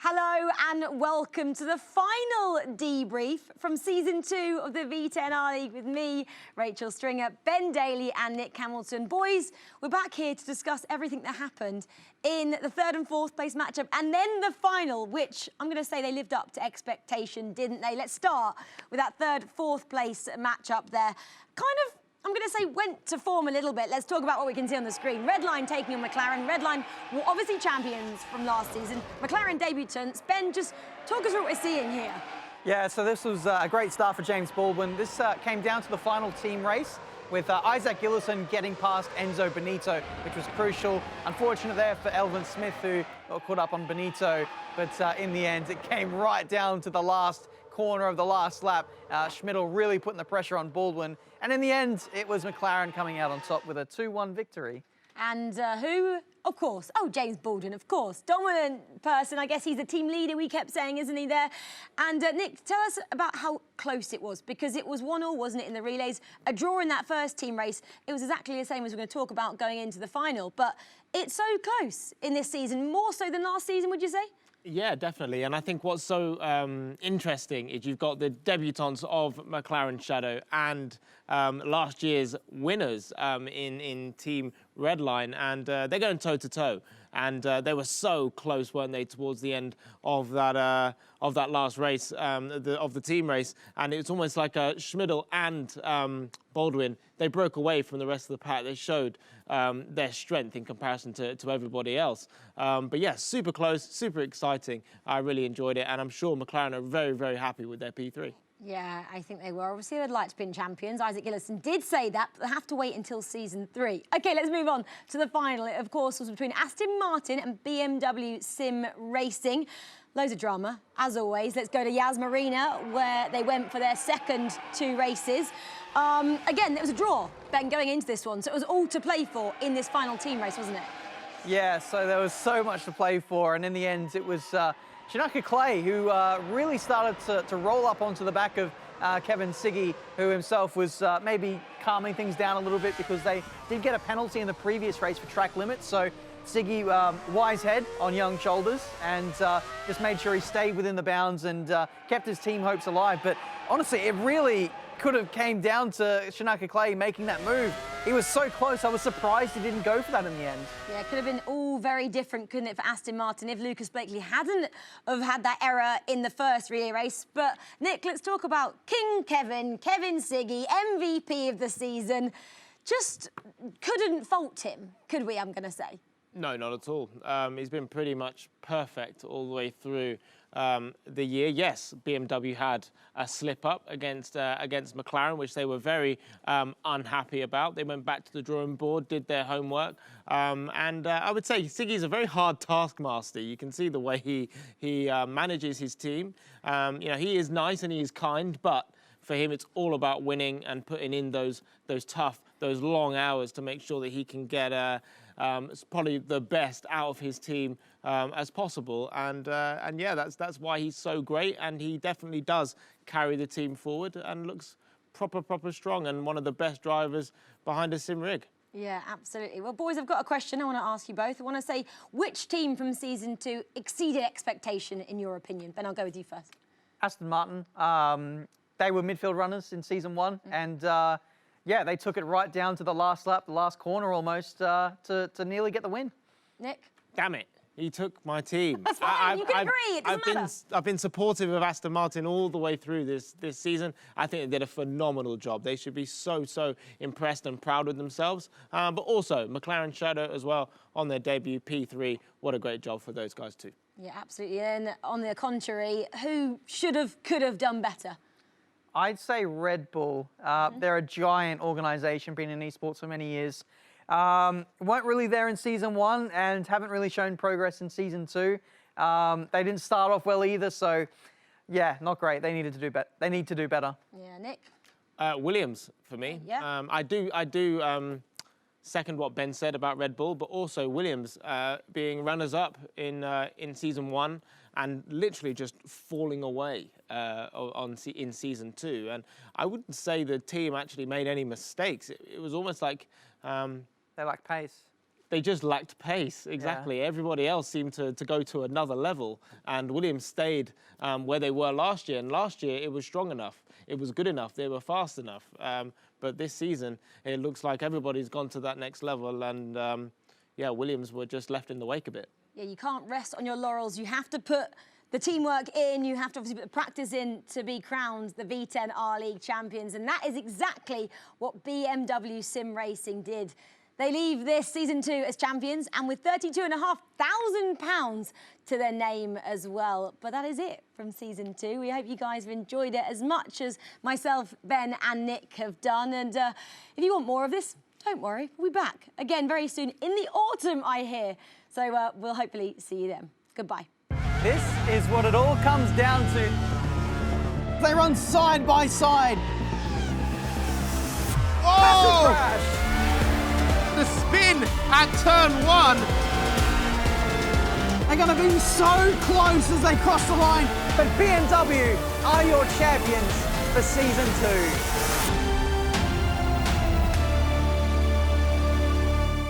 Hello and welcome to the final debrief from season 2 of the V10 R-League with me, Rachel Stringer, Ben Daly and Nick Hamilton. Boys, we're back here to discuss everything that happened in the third and fourth place matchup and then the final, which I'm going to say they lived up to expectation, didn't they? Let's start with that third, fourth place matchup there. I'm going to say went to form a little bit. Let's talk about what we can see on the screen. Redline taking on McLaren. Redline were obviously champions from last season. McLaren debutants. Ben, just talk us through what we're seeing here. Yeah, so this was a great start for James Baldwin. This came down to the final team race with Isaac Gillison getting past Enzo Benito, which was crucial. Unfortunate there for Elvin Smith, who got caught up on Benito. But in the end, it came right down to the last corner of the last lap. Schmidl really putting the pressure on Baldwin. And in the end, it was McLaren coming out on top with a 2-1 victory. And who? Of course. Oh, James Baldwin, of course. Dominant person. I guess he's the team leader, we kept saying, isn't he, there? And Nick, tell us about how close it was, because it was 1-1, wasn't it, in the relays? A draw in that first team race. It was exactly the same as we're going to talk about going into the final. But it's so close in this season, more so than last season, would you say? Yeah, definitely. And I think what's so interesting is you've got the debutants of McLaren Shadow and last year's winners in Team Redline, and they're going toe-to-toe. And they were so close, weren't they, towards the end of that last race, of the team race. And it's almost like Schmidl and Baldwin, they broke away from the rest of the pack. They showed their strength in comparison to everybody else. But yeah, super close, super exciting. I really enjoyed it. And I'm sure McLaren are very, very happy with their P3. Yeah, I think they were. Obviously, they'd like to be champions. Isaac Gillison did say that, but they have to wait until season 3. OK, let's move on to the final. It, of course, was between Aston Martin and BMW Sim Racing. Loads of drama, as always. Let's go to Yas Marina, where they went for their second 2 races. Again, it was a draw, Ben, going into this one. So it was all to play for in this final team race, wasn't it? Yeah, so there was so much to play for. And in the end, it was Shinaka Clay who really started to roll up onto the back of Kevin Siggy, who himself was maybe calming things down a little bit because they did get a penalty in the previous race for track limits. So Siggy, wise head on young shoulders, and just made sure he stayed within the bounds and kept his team hopes alive. But honestly, it really could have came down to Shinaka Clay making that move. He was so close, I was surprised he didn't go for that in the end. Yeah, it could have been all very different, couldn't it, for Aston Martin if Lucas Blakely hadn't have had that error in the first relay race. But Nick, let's talk about King Kevin Siggy, MVP of the season. Just couldn't fault him, could we, I'm going to say? No, not at all. He's been pretty much perfect all the way through the year. Yes, BMW had a slip-up against McLaren, which they were very unhappy about. They went back to the drawing board, did their homework, and I would say Siggy's a very hard taskmaster. You can see the way he manages his team. You know, he is nice and he is kind, but for him, it's all about winning and putting in those tough, those long hours to make sure that he can get probably the best out of his team as possible. And yeah, that's why he's so great, and he definitely does carry the team forward and looks proper strong and one of the best drivers behind a sim rig. Yeah, absolutely. Well, boys, I've got a question I want to ask you both. I want to say, which team from season 2 exceeded expectation in your opinion? Ben, I'll go with you first. Aston Martin, they were midfield runners in season 1, and yeah, they took it right down to the last lap, the last corner almost, to nearly get the win. Nick? Damn it. He took my team. That's fine, you can agree, it doesn't matter. I've been supportive of Aston Martin all the way through this season. I think they did a phenomenal job. They should be so impressed and proud of themselves. But also, McLaren Shadow as well on their debut, P3. What a great job for those guys too. Yeah, absolutely. And on the contrary, who could have done better? I'd say Red Bull. They're a giant organisation, been in esports for many years. Weren't really there in season 1 and haven't really shown progress in season 2. They didn't start off well either, so yeah, not great. They needed to do better. They need to do better. Yeah, Nick. Williams for me. Yeah. I do second what Ben said about Red Bull, but also Williams being runners-up in season 1 and literally just falling away in season 2. And I wouldn't say the team actually made any mistakes. It was almost like they lacked pace. they just lacked pace. Exactly. Yeah. Everybody else seemed to go to another level, and Williams stayed where they were last year. And last year it was strong enough, it was good enough, they were fast enough. But this season it looks like everybody's gone to that next level, and yeah, Williams were just left in the wake a bit. Yeah, you can't rest on your laurels. You have to put the teamwork in, you have to obviously put the practice in to be crowned the V10 R-League champions, and that is exactly what BMW Sim Racing did. They leave this season 2 as champions and with £32,500 to their name as well. But that is it from season 2. We hope you guys have enjoyed it as much as myself, Ben and Nick have done. And if you want more of this, don't worry, we'll be back again very soon in the autumn, I hear. So we'll hopefully see you then. Goodbye. This is what it all comes down to. They run side by side. Oh! Massive crash. The spin at turn 1. They're going to be so close as they cross the line. But BMW are your champions for season 2.